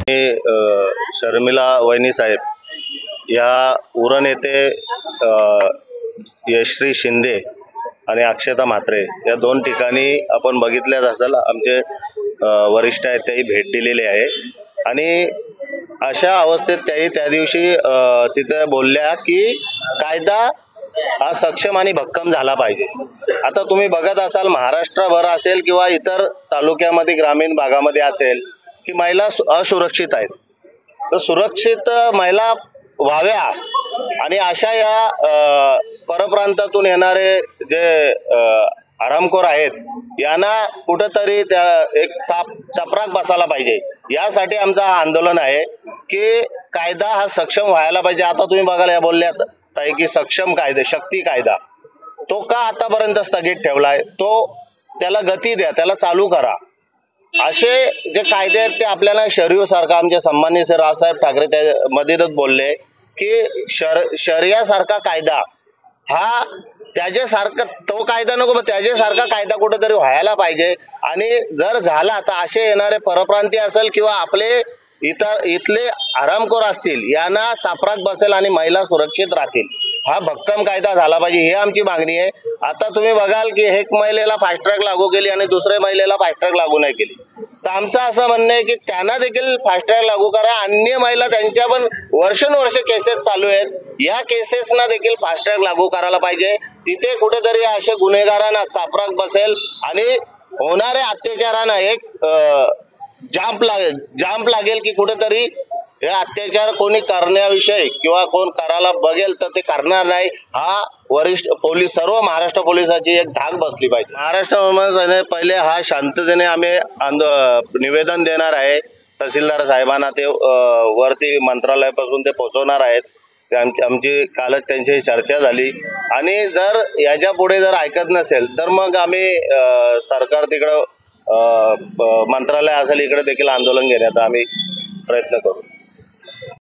शर्मिला वहिनी साहेब या उरण येथे यश्री शिंदे आणि अक्षता म्हात्रे या दोन ठिकाणी आपण बघितल्याच असेल, आमचे वरिष्ठ आहेत तेही भेट दिलेली आहे आणि अशा अवस्थेत त्याही त्या दिवशी तिथे बोलल्या की कायदा हा सक्षम आणि भक्कम झाला पाहिजे। आता तुम्ही बघत असाल महाराष्ट्रभर असेल किंवा इतर तालुक्यामध्ये ग्रामीण भागामध्ये असेल की महिला असुरक्षित आहेत, तर सुरक्षित महिला व्हाव्या आणि अशा या परप्रांतातून येणारे जे आरामखोर आहेत यांना कुठंतरी त्या एक चपराक बसायला पाहिजे। यासाठी आमचं आंदोलन आहे की कायदा हा सक्षम व्हायला पाहिजे। आता तुम्ही बघायला या बोलल्यात ताई की सक्षम कायदा, शक्ती कायदा तो का आतापर्यंत स्थगित ठेवलाय, तो त्याला गती द्या, त्याला चालू करा। असे जे कायदे आहेत ते आपल्याला शरीय सारखा आमचे सन्माननीय श्री राजसाहेब ठाकरे त्या मध्येच बोलले की शरियासारखा कायदा हा त्याच्यासारखा तो कायदा नको, पण त्याच्यासारखा कायदा कुठेतरी व्हायला पाहिजे। आणि जर झाला तर असे येणारे परप्रांतीय असेल किंवा आपले इथले आरामखोर असतील यांना चापराक बसेल आणि महिला सुरक्षित राहतील। हा भक्कम कायदा झाला पाहिजे, ही आमची मागणी आहे। आता तुम्ही बघाल की एक महिलेला फास्ट ट्रॅक लागू केली आणि दुसऱ्या महिलेला फास्ट ट्रॅक लागू नाही केली, तर आमचं असं म्हणणं आहे की त्यांना देखील फास्ट ट्रॅक लागू करा। अन्य महिला त्यांच्या पण वर्षानुवर्षे केसेस चालू आहेत, या केसेसना देखील फास्ट ट्रॅक लागू करायला पाहिजे। तिथे कुठेतरी असे गुन्हेगारांना चापराक बसेल आणि होणाऱ्या अत्याचारांना एक जांप लागेल की कुठेतरी हे अत्याचार कोणी करण्याविषयी किंवा कोण करायला बघेल तर ते करणार नाही। हा वरिष्ठ पोलीस सर्व महाराष्ट्र पोलिसाची एक धाक बसली पाहिजे। महाराष्ट्र पहिले हा शांततेने आम्ही निवेदन देणार आहे तहसीलदार साहेबांना, ते वरती मंत्रालयापासून ते पोहोचवणार आहेत। आमची कालच त्यांची चर्चा झाली आणि जर याच्या पुढे जर ऐकत नसेल तर मग आम्ही सरकार तिकडं मंत्रालय असेल इकडे देखील आंदोलन घेण्याचा आम्ही प्रयत्न करू।